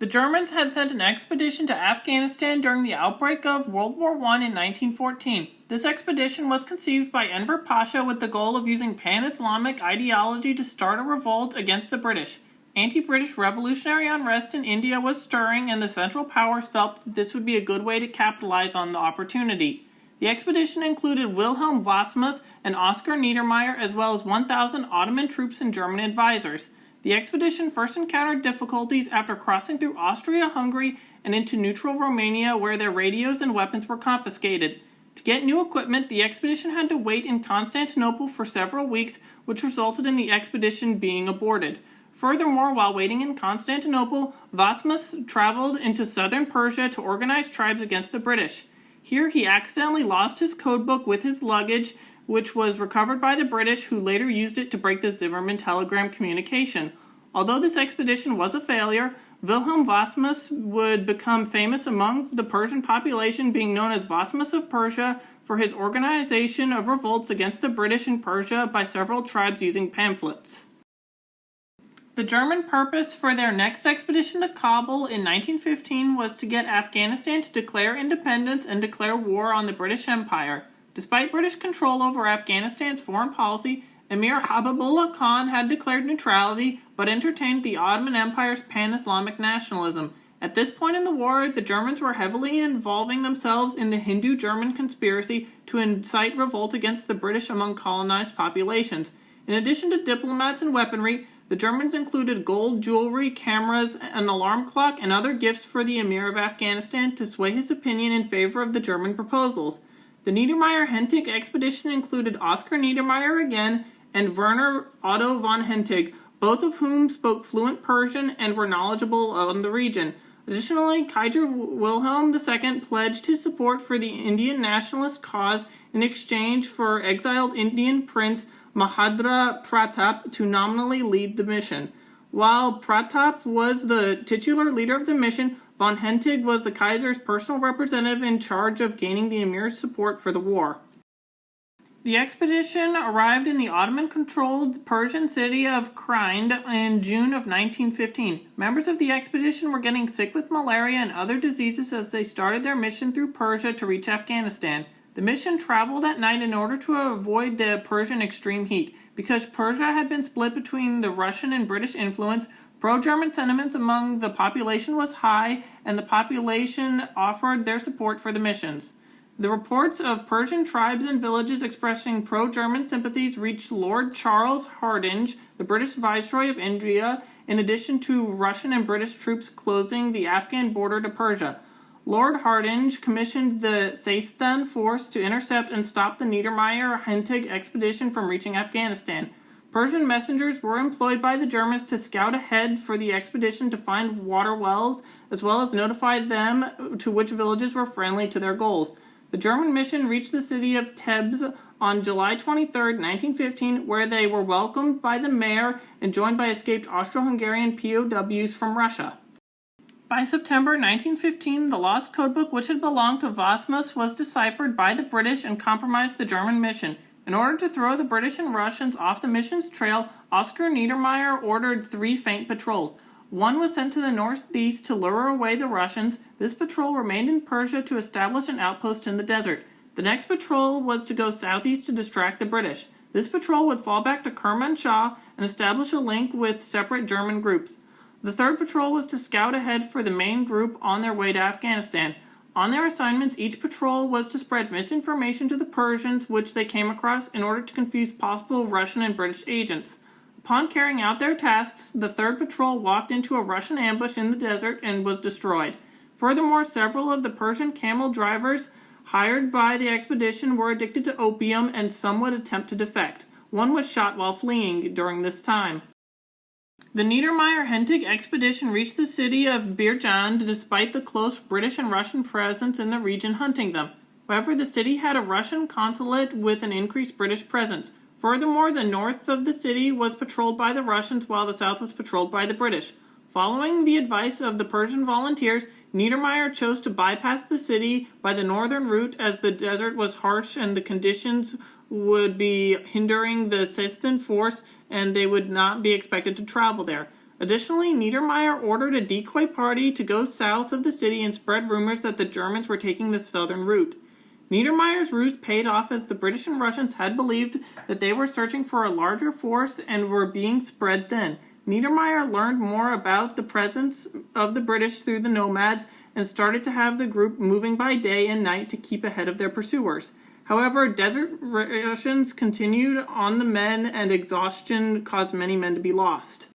The Germans had sent an expedition to Afghanistan during the outbreak of World War I in 1914. This expedition was conceived by Enver Pasha with the goal of using pan-Islamic ideology to start a revolt against the British. Anti-British revolutionary unrest in India was stirring, and the Central Powers felt that this would be a good way to capitalize on the opportunity. The expedition included Wilhelm Wassmuss and Oskar Niedermeyer, as well as 1,000 Ottoman troops and German advisors. The expedition first encountered difficulties after crossing through Austria-Hungary and into neutral Romania, where their radios and weapons were confiscated. To get new equipment, the expedition had to wait in Constantinople for several weeks, which resulted in the expedition being aborted. Furthermore, while waiting in Constantinople, Wassmuss traveled into southern Persia to organize tribes against the British. Here he accidentally lost his codebook with his luggage, which was recovered by the British, who later used it to break the Zimmermann telegram communication. Although this expedition was a failure, Wilhelm Wassmuss would become famous among the Persian population, being known as Wassmuss of Persia for his organization of revolts against the British in Persia by several tribes using pamphlets. The German purpose for their next expedition to Kabul in 1915 was to get Afghanistan to declare independence and declare war on the British Empire. Despite British control over Afghanistan's foreign policy, Emir Habibullah Khan had declared neutrality but entertained the Ottoman Empire's pan-Islamic nationalism. At this point in the war, the Germans were heavily involving themselves in the Hindu-German conspiracy to incite revolt against the British among colonized populations. In addition to diplomats and weaponry, the Germans included gold, jewelry, cameras, an alarm clock, and other gifts for the Emir of Afghanistan to sway his opinion in favor of the German proposals. The Niedermeyer-Hentig expedition included Oskar Niedermeyer again and Werner Otto von Hentig, both of whom spoke fluent Persian and were knowledgeable on the region. Additionally, Kaiser Wilhelm II pledged his support for the Indian nationalist cause in exchange for exiled Indian prince Mahendra Pratap to nominally lead the mission. While Pratap was the titular leader of the mission, von Hentig was the Kaiser's personal representative in charge of gaining the Emir's support for the war. The expedition arrived in the Ottoman-controlled Persian city of Krind in June of 1915. Members of the expedition were getting sick with malaria and other diseases as they started their mission through Persia to reach Afghanistan. The mission traveled at night in order to avoid the Persian extreme heat. Because Persia had been split between the Russian and British influence, pro-German sentiments among the population was high, and the population offered their support for the missions. The reports of Persian tribes and villages expressing pro-German sympathies reached Lord Charles Hardinge, the British Viceroy of India, in addition to Russian and British troops closing the Afghan border to Persia. Lord Hardinge commissioned the Seistan force to intercept and stop the Niedermeyer-Hentig expedition from reaching Afghanistan. Persian messengers were employed by the Germans to scout ahead for the expedition to find water wells, as well as notify them to which villages were friendly to their goals. The German mission reached the city of Tebz on July 23, 1915, where they were welcomed by the mayor and joined by escaped Austro-Hungarian POWs from Russia. By September 1915, the lost codebook which had belonged to Wassmuss was deciphered by the British and compromised the German mission. In order to throw the British and Russians off the mission's trail, Oskar Niedermeyer ordered 3 feint patrols. One was sent to the northeast to lure away the Russians. This patrol remained in Persia to establish an outpost in the desert. The next patrol was to go southeast to distract the British. This patrol would fall back to Kermanshah and establish a link with separate German groups. The third patrol was to scout ahead for the main group on their way to Afghanistan. On their assignments, each patrol was to spread misinformation to the Persians which they came across in order to confuse possible Russian and British agents. Upon carrying out their tasks, the third patrol walked into a Russian ambush in the desert and was destroyed. Furthermore, several of the Persian camel drivers hired by the expedition were addicted to opium and some would attempt to defect. One was shot while fleeing during this time. The Niedermeyer-Hentig expedition reached the city of Birjand despite the close British and Russian presence in the region hunting them. However, the city had a Russian consulate with an increased British presence. Furthermore, the north of the city was patrolled by the Russians while the south was patrolled by the British. Following the advice of the Persian volunteers, Niedermeyer chose to bypass the city by the northern route as the desert was harsh and the conditions would be hindering the Seistan force and they would not be expected to travel there. Additionally, Niedermeyer ordered a decoy party to go south of the city and spread rumors that the Germans were taking the southern route. Niedermeyer's ruse paid off as the British and Russians had believed that they were searching for a larger force and were being spread thin. Niedermeyer learned more about the presence of the British through the nomads and started to have the group moving by day and night to keep ahead of their pursuers. However, desert rations continued on the men and exhaustion caused many men to be lost.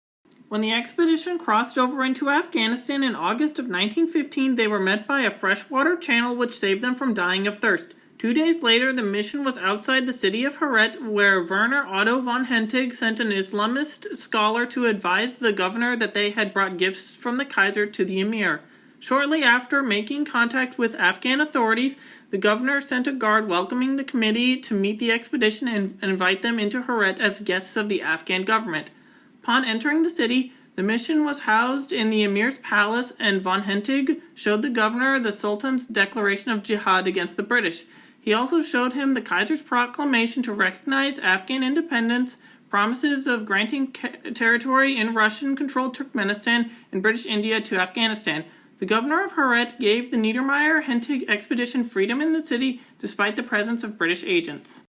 When the expedition crossed over into Afghanistan in August of 1915, they were met by a freshwater channel which saved them from dying of thirst. 2 days later, the mission was outside the city of Herat, where Werner Otto von Hentig sent an Islamist scholar to advise the governor that they had brought gifts from the Kaiser to the emir. Shortly after making contact with Afghan authorities, the governor sent a guard welcoming the committee to meet the expedition and invite them into Herat as guests of the Afghan government. Upon entering the city, the mission was housed in the emir's palace, and von Hentig showed the governor the Sultan's declaration of jihad against the British. He also showed him the Kaiser's proclamation to recognize Afghan independence, promises of granting territory in Russian-controlled Turkmenistan and British India to Afghanistan. The governor of Herat gave the Niedermeyer-Hentig expedition freedom in the city despite the presence of British agents.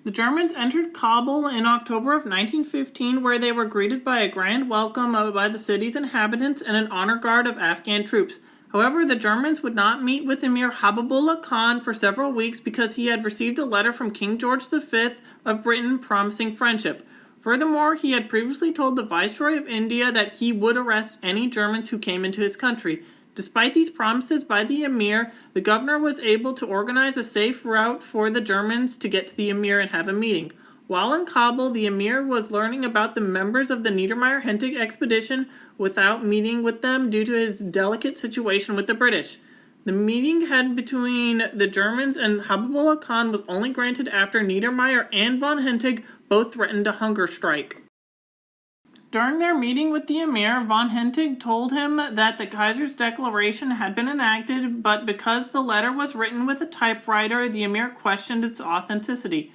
The Germans entered Kabul in October of 1915, where they were greeted by a grand welcome by the city's inhabitants and an honor guard of Afghan troops. However, the Germans would not meet with Emir Habibullah Khan for several weeks because he had received a letter from King George V of Britain promising friendship. Furthermore, he had previously told the Viceroy of India that he would arrest any Germans who came into his country. Despite these promises by the emir, the governor was able to organize a safe route for the Germans to get to the emir and have a meeting. While in Kabul, the emir was learning about the members of the Niedermeyer-Hentig expedition without meeting with them due to his delicate situation with the British. The meeting had between the Germans and Habibullah Khan was only granted after Niedermeyer and von Hentig both threatened a hunger strike. During their meeting with the emir, von Hentig told him that the Kaiser's declaration had been enacted, but because the letter was written with a typewriter, the emir questioned its authenticity.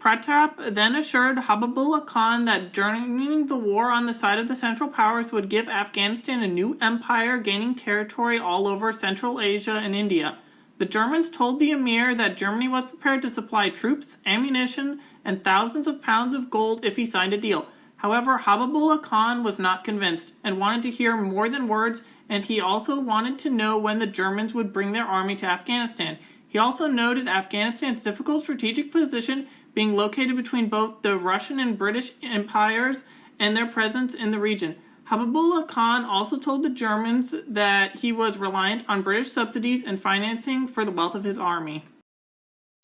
Pratap then assured Habibullah Khan that joining the war on the side of the Central Powers would give Afghanistan a new empire, gaining territory all over Central Asia and India. The Germans told the emir that Germany was prepared to supply troops, ammunition, and thousands of pounds of gold if he signed a deal. However, Habibullah Khan was not convinced and wanted to hear more than words, and he also wanted to know when the Germans would bring their army to Afghanistan. He also noted Afghanistan's difficult strategic position, being located between both the Russian and British empires and their presence in the region. Habibullah Khan also told the Germans that he was reliant on British subsidies and financing for the wealth of his army.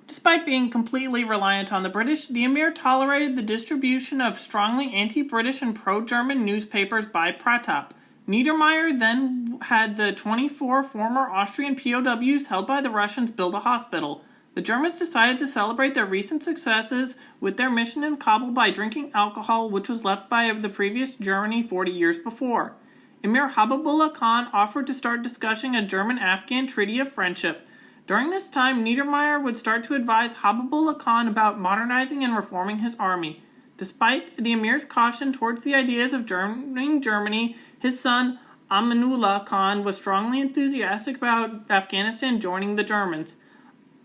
Despite being completely reliant on the British, the emir tolerated the distribution of strongly anti-British and pro-German newspapers by Pratap. Niedermeyer then had the 24 former Austrian POWs held by the Russians build a hospital. The Germans decided to celebrate their recent successes with their mission in Kabul by drinking alcohol, which was left by the previous Germany 40 years before. Emir Habibullah Khan offered to start discussing a German-Afghan treaty of friendship. During this time, Niedermeyer would start to advise Habibullah Khan about modernizing and reforming his army. Despite the emir's caution towards the ideas of joining Germany, his son, Amanullah Khan, was strongly enthusiastic about Afghanistan joining the Germans.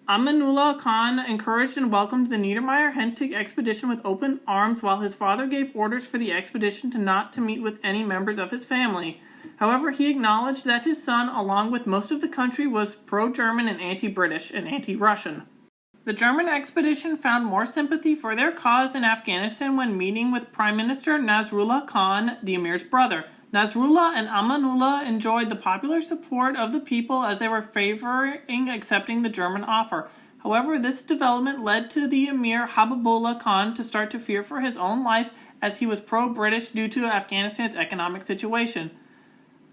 Amanullah Khan encouraged and welcomed the Niedermeyer-Hentig expedition with open arms, while his father gave orders for the expedition not to meet with any members of his family. However, he acknowledged that his son, along with most of the country, was pro-German and anti-British and anti-Russian. The German expedition found more sympathy for their cause in Afghanistan when meeting with Prime Minister Nasrullah Khan, the emir's brother. Nasrullah and Amanullah enjoyed the popular support of the people as they were favoring accepting the German offer. However, this development led to the emir Habibullah Khan to start to fear for his own life as he was pro-British due to Afghanistan's economic situation.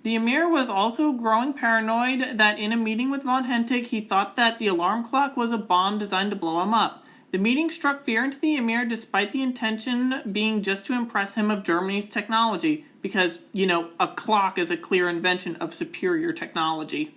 The emir was also growing paranoid that in a meeting with von Hentig, he thought that the alarm clock was a bomb designed to blow him up. The meeting struck fear into the emir despite the intention being just to impress him of Germany's technology, because, a clock is a clear invention of superior technology.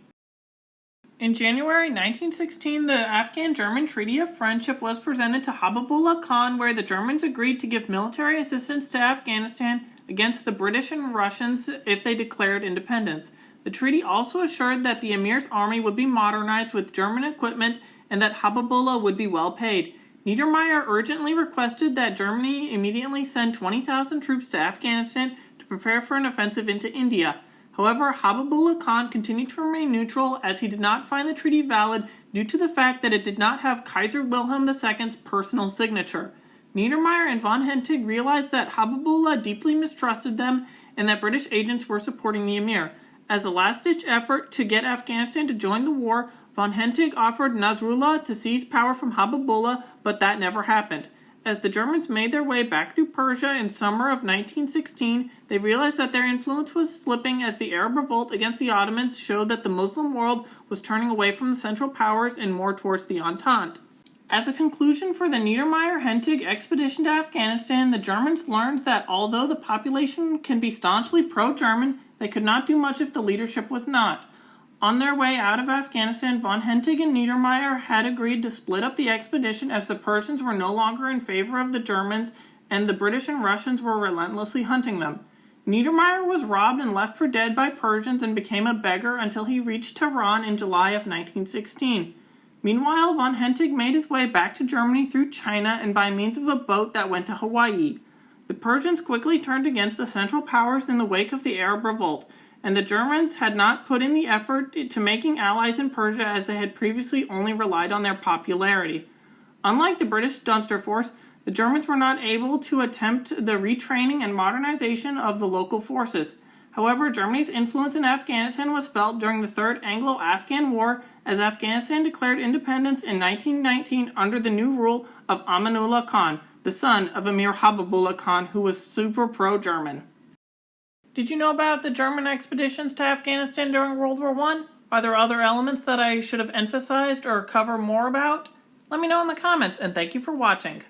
In January 1916, the Afghan-German Treaty of Friendship was presented to Habibullah Khan, where the Germans agreed to give military assistance to Afghanistan against the British and Russians if they declared independence. The treaty also assured that the emir's army would be modernized with German equipment and that Habibullah would be well paid. Niedermeyer urgently requested that Germany immediately send 20,000 troops to Afghanistan to prepare for an offensive into India. However, Habibullah Khan continued to remain neutral as he did not find the treaty valid due to the fact that it did not have Kaiser Wilhelm II's personal signature. Niedermeyer and von Hentig realized that Habibullah deeply mistrusted them and that British agents were supporting the emir. As a last-ditch effort to get Afghanistan to join the war, von Hentig offered Nasrullah to seize power from Habibullah, but that never happened. As the Germans made their way back through Persia in summer of 1916, they realized that their influence was slipping as the Arab revolt against the Ottomans showed that the Muslim world was turning away from the Central Powers and more towards the Entente. As a conclusion for the Niedermeyer-Hentig expedition to Afghanistan, the Germans learned that although the population can be staunchly pro-German, they could not do much if the leadership was not. On their way out of Afghanistan, von Hentig and Niedermeyer had agreed to split up the expedition as the Persians were no longer in favor of the Germans and the British and Russians were relentlessly hunting them. Niedermeyer was robbed and left for dead by Persians and became a beggar until he reached Tehran in July of 1916. Meanwhile, von Hentig made his way back to Germany through China and by means of a boat that went to Hawaii. The Persians quickly turned against the Central Powers in the wake of the Arab Revolt, and the Germans had not put in the effort to making allies in Persia as they had previously only relied on their popularity. Unlike the British Dunster Force, the Germans were not able to attempt the retraining and modernization of the local forces. However, Germany's influence in Afghanistan was felt during the Third Anglo-Afghan War as Afghanistan declared independence in 1919 under the new rule of Amanullah Khan, the son of Emir Habibullah Khan, who was super pro-German. Did you know about the German expeditions to Afghanistan during World War I? Are there other elements that I should have emphasized or cover more about? Let me know in the comments, and thank you for watching.